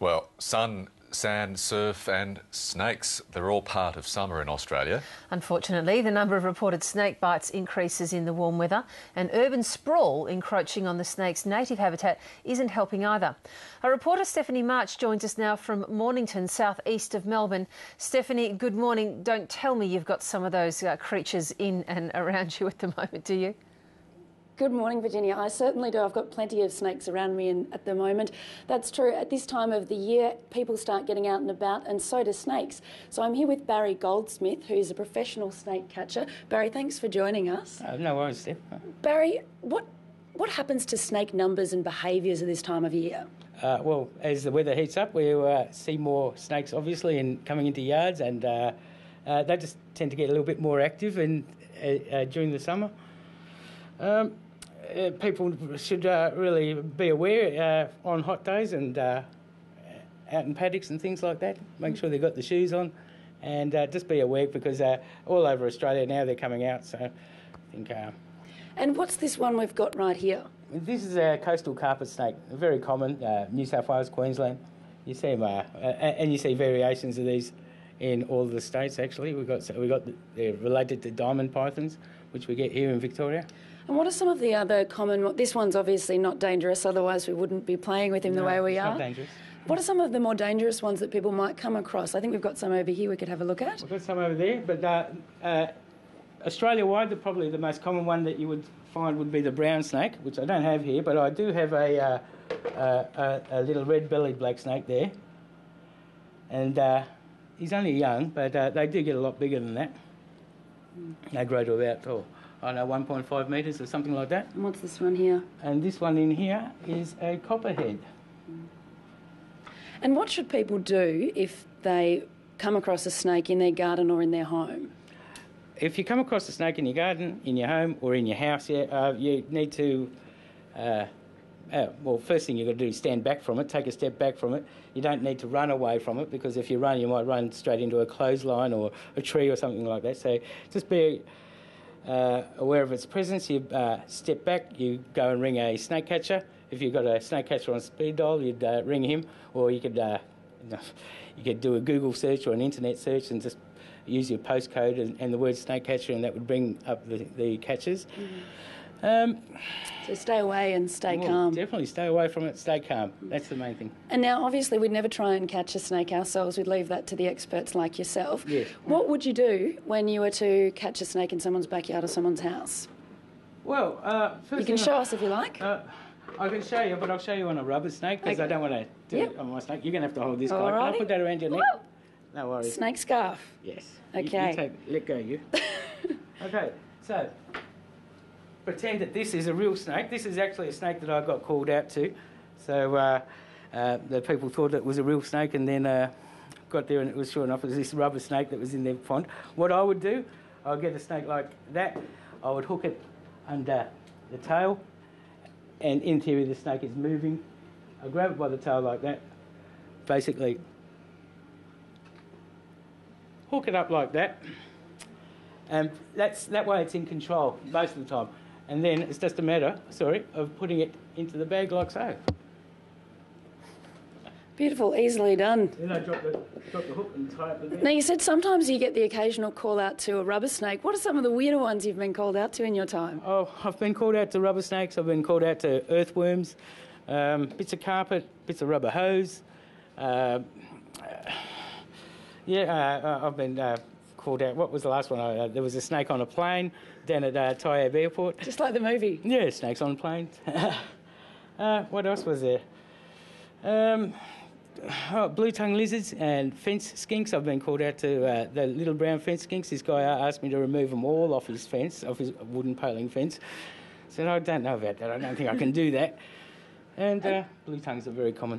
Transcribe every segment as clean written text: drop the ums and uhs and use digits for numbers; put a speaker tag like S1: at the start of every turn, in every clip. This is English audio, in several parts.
S1: Well, sun, sand, surf and snakes, they're all part of summer in Australia.
S2: Unfortunately, the number of reported snake bites increases in the warm weather, and urban sprawl encroaching on the snake's native habitat isn't helping either. Our reporter Stephanie March joins us now from Mornington, southeast of Melbourne. Stephanie, good morning. Don't tell me you've got some of those creatures in and around you at the moment, do you?
S3: Good morning, Virginia. I certainly do. I've got plenty of snakes around me at the moment. That's true. At this time of the year, people start getting out and about, and so do snakes. So I'm here with Barry Goldsmith, who's a professional snake catcher. Barry, thanks for joining us.
S4: No worries, Steph.
S3: Barry, what happens to snake numbers and behaviours at this time of year?
S4: Well, as the weather heats up, we see more snakes, obviously, coming into yards, and they just tend to get a little bit more active during the summer. People should really be aware on hot days and out in paddocks and things like that. Make sure they've got the shoes on, and just be aware because all over Australia now they're coming out. So I think.
S3: And what's this one we've got right here?
S4: This is a coastal carpet snake, very common, New South Wales, Queensland. You see them, and you see variations of these in all of the states. Actually, they're related to diamond pythons, which we get here in Victoria.
S3: And what are some of the other common... This one's obviously not dangerous, otherwise we wouldn't be playing with him the way we are.
S4: Not dangerous.
S3: What are some of the more dangerous ones that people might come across? I think we've got some over here we could have a look at.
S4: We've got some over there, but Australia-wide, probably the most common one that you would find would be the brown snake, which I don't have here, but I do have a little red-bellied black snake there. And he's only young, but they do get a lot bigger than that. They grow to about... 1.5 metres or something like that.
S3: And what's this one here?
S4: And this one in here is a copperhead.
S3: And what should people do if they come across a snake in their garden or in their home?
S4: If you come across a snake in your garden, in your home or in your house, you need to... well, first thing you've got to do is stand back from it, take a step back from it. You don't need to run away from it because if you run, you might run straight into a clothesline or a tree or something like that. So just be... aware of its presence, you step back, you go and ring a snake catcher. If you've got a snake catcher on speed dial, you'd ring him, or you could do a Google search or an internet search and just use your postcode and the word snake catcher, and that would bring up the catchers.
S3: So stay away and stay calm.
S4: Definitely stay away from it, stay calm. That's the main thing.
S3: And now, obviously, we'd never try and catch a snake ourselves. We'd leave that to the experts like yourself.
S4: Yes.
S3: What would you do when you were to catch a snake in someone's backyard or someone's house?
S4: Well, first
S3: you can show us if you like.
S4: I can show you, but I'll show you on a rubber snake because I don't want to do it on my snake. You're going to have to hold this guy. Can I put that around your neck?
S3: Whoa.
S4: No worries.
S3: Snake scarf.
S4: Yes.
S3: Okay.
S4: Let go, you. Okay, so... pretend that this is a real snake. This is actually a snake that I got called out to. So the people thought it was a real snake, and then got there and it was sure enough it was this rubber snake that was in their pond. What I would do, I'll get a snake like that. I would hook it under the tail, and in theory the snake is moving. I grab it by the tail like that, basically hook it up like that, and that way it's in control most of the time. And then it's just a matter, of putting it into the bag like so.
S3: Beautiful, easily done.
S4: Then I drop the hook and tie it to the bag.
S3: Now, you said sometimes you get the occasional call out to a rubber snake. What are some of the weirder ones you've been called out to in your time?
S4: Oh, I've been called out to rubber snakes. I've been called out to earthworms, bits of carpet, bits of rubber hose. I've been... called out. What was the last one? There was a snake on a plane down at Taiab Airport.
S3: Just like the movie.
S4: Yeah, snakes on planes. What else was there? Blue-tongued lizards and fence skinks. I've been called out to the little brown fence skinks. This guy asked me to remove them all off his fence, off his wooden paling fence. I said, I don't know about that. I don't think I can do that. And blue tongues are very common.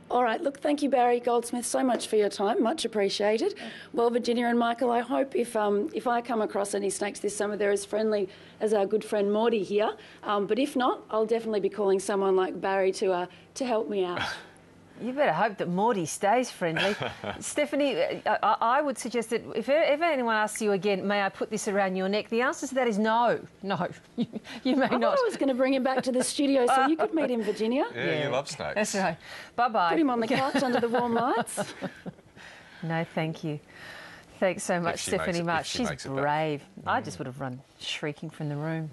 S3: All right, look, thank you, Barry Goldsmith, so much for your time. Much appreciated. Well, Virginia and Michael, I hope if I come across any snakes this summer, they're as friendly as our good friend Morty here. But if not, I'll definitely be calling someone like Barry to help me out.
S2: You better hope that Morty stays friendly. Stephanie, I would suggest that if ever anyone asks you again, may I put this around your neck, the answer to that is no. No, you may
S3: I thought
S2: not.
S3: I was going to bring him back to the studio so you could meet him, Virginia.
S1: Yeah, you love snakes.
S2: That's right. Bye-bye.
S3: Put him on the couch under the warm lights.
S2: No, thank you. Thanks so much, Stephanie March. She's brave. I just would have run shrieking from the room.